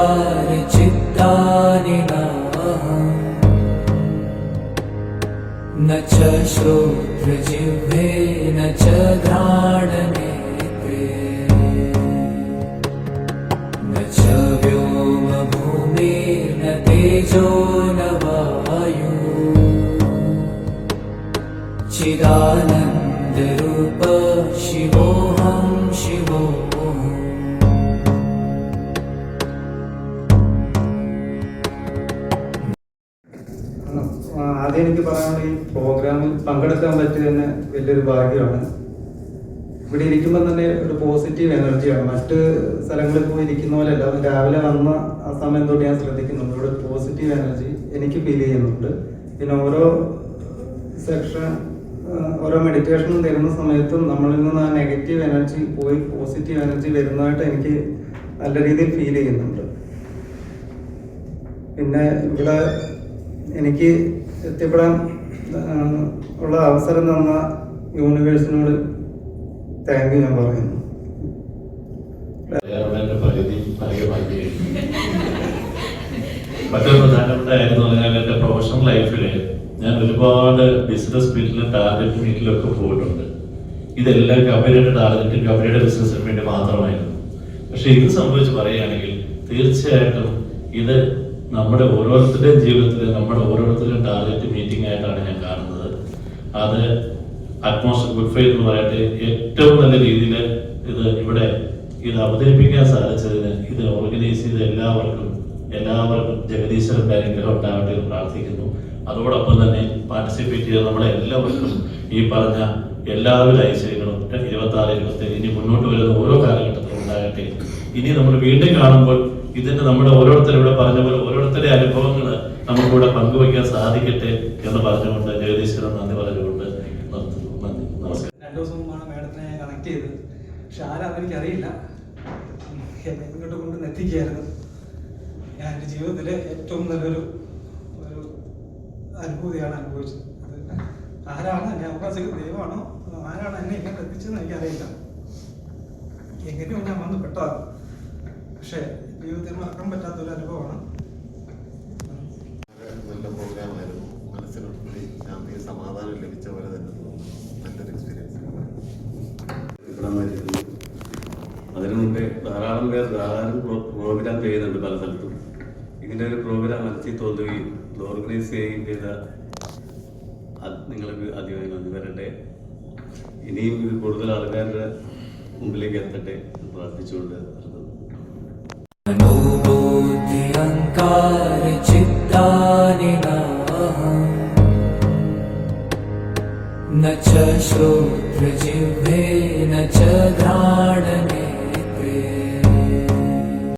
अहङ्कारचित्तानि नाहम् न च श्रोत्रजिह्वे न च घ्राणनेत्रे न च व्योमभूमिर्न तेजो न वायु चिदानन्दरूप शिवोऽहं शिवोऽहम्. ആദ്യം എനിക്ക് പറയാനുള്ള ഈ പ്രോഗ്രാമിൽ പങ്കെടുക്കാൻ പറ്റിയത് തന്നെ വലിയൊരു ഭാഗ്യമാണ്. ഇവിടെ ഇരിക്കുമ്പോൾ തന്നെ ഒരു പോസിറ്റീവ് എനർജിയാണ്. മറ്റ് സ്ഥലങ്ങളിൽ പോയി ഇരിക്കുന്ന പോലെയല്ല. രാവിലെ വന്ന ആ സമയം തൊട്ട് ഞാൻ ശ്രദ്ധിക്കുന്നുണ്ട് ഇവിടെ ഒരു പോസിറ്റീവ് എനർജി എനിക്ക് ഫീൽ ചെയ്യുന്നുണ്ട്. പിന്നെ ഓരോ സെക്ഷൻ ഓരോ മെഡിറ്റേഷനും തരുന്ന സമയത്തും നമ്മളിൽ നിന്ന് ആ നെഗറ്റീവ് എനർജി പോയി പോസിറ്റീവ് എനർജി വരുന്നതായിട്ട് എനിക്ക് നല്ല രീതിയിൽ ഫീൽ ചെയ്യുന്നുണ്ട്. പിന്നെ ഇവിടെ എനിക്ക് എത്തിപ്പെടാൻ ഉള്ള അവസരം തന്ന യൂണിവേഴ്സിനോട് താങ്ക് യു ഞാൻ പറയുന്നു. മറ്റൊരു പ്രധാനപ്പെട്ട കാര്യം പറഞ്ഞാൽ എൻ്റെ പ്രൊഫഷണൽ ലൈഫില് ഞാൻ ഒരുപാട് ബിസിനസ് മീറ്റിലും ടാർഗറ്റ് മീറ്റിലൊക്കെ പോയിട്ടുണ്ട്. ഇതെല്ലാം കമ്പനിയുടെ ടാർഗറ്റും കമ്പനിയുടെ ബിസിനസ്സിന് വേണ്ടി മാത്രമായിരുന്നു. പക്ഷെ ഇത് സംബന്ധിച്ച് പറയുകയാണെങ്കിൽ തീർച്ചയായിട്ടും ഇത് നമ്മുടെ ഓരോരുത്തരുടെയും ജീവിതത്തിൽ നമ്മുടെ ഓരോരുത്തരുടെയും ടാർഗറ്റ് മീറ്റിംഗ് ആയിട്ടാണ് ഞാൻ കാണുന്നത്. അത് അറ്റ്മോസ്ഫിയർ ഗുഡ് ഫെയ്ത്ത് എന്ന് പറയട്ടെ ഏറ്റവും നല്ല രീതിയിൽ ഇത് അവതരിപ്പിക്കാൻ സാധിച്ചതിന് ഇത് ഓർഗനൈസ് ചെയ്ത എല്ലാവർക്കും ജഗദീശ്വരന്റെ അനുഗ്രഹം ഉണ്ടാവട്ടെ എന്ന് പ്രാർത്ഥിക്കുന്നു. അതോടൊപ്പം തന്നെ പാർട്ടിസിപ്പേറ്റ് ചെയ്ത നമ്മളെ എല്ലാവർക്കും ഈ പറഞ്ഞ എല്ലാവിധ ഐശ്വര്യങ്ങളും 26, 27 ഇനി മുന്നോട്ട് വരുന്ന ഓരോ കാലഘട്ടത്തിലും ഉണ്ടാകട്ടെ. ഇനി നമ്മൾ വീണ്ടും കാണുമ്പോൾ ഇതിന്റെ നമ്മുടെ ഓരോരുത്തരും ഇവിടെ പറഞ്ഞ പോലെ ഓരോരുത്തരുടെ അനുഭവങ്ങൾ നമുക്കിവിടെ പങ്കുവയ്ക്കാൻ സാധിക്കട്ടെ എന്ന് പറഞ്ഞുകൊണ്ട് ജഗദീശ്വരൻ നന്ദി പറഞ്ഞുകൊണ്ട് നിർത്തുന്നു. നന്ദി, നമസ്കാരം. 2 ദിവസം മുമ്പാണ് മാഡത്തിനെ കണക്ട് ചെയ്തത്. പക്ഷെ ആരാണെന്ന് എനിക്കറിയില്ല. എന്നെ ഇങ്ങോട്ട് കൊണ്ട് എത്തിക്കുകയായിരുന്നു. ഞാൻ എൻ്റെ ജീവിതത്തിലെ ഏറ്റവും നല്ലൊരു അനുഭൂതിയാണ് അനുഭവിച്ചത്. അത് ആരാണ് എന്നെ അവകാശിക്കുന്ന ദൈവമാണോ ആരാണ് എന്നെ ഇങ്ങോട്ട് എത്തിച്ചതെന്ന് എനിക്കറിയില്ല. എങ്ങനെയോ ഞാൻ വന്ന് പെട്ടതാണ്. പക്ഷേ ജീവിതത്തിൽ മറക്കാൻ പറ്റാത്തൊരു അനുഭവമാണ്. നല്ല പ്രോഗ്രാമായിരുന്നു. മനസ്സിനൊത്തിരി ശാന്തിയും സമാധാനം ലഭിച്ച പോലെ തന്നെ നല്ലൊരു എക്സ്പീരിയൻസ്. അതിനു മുമ്പേ ധാരാളം പേർ പ്രോഗ്രാം ചെയ്യുന്നുണ്ട് പല സ്ഥലത്തും. ഇങ്ങനെ ഒരു പ്രോഗ്രാം മനസ്സിൽ തോന്നുകയും ഓർഗനൈസ് ചെയ്യുകയും ചെയ്ത നിങ്ങൾക്ക് ആദ്യമായി നന്ദി വരട്ടെ. ഇനിയും ഇത് കൂടുതൽ ആൾക്കാരുടെ മുമ്പിലേക്ക് എത്തട്ടെ എന്ന് പ്രാർത്ഥിച്ചുകൊണ്ട് मनोबुद्धि अहङ्कारचित्तानि नाहम् न च श्रोत्रजिह्वे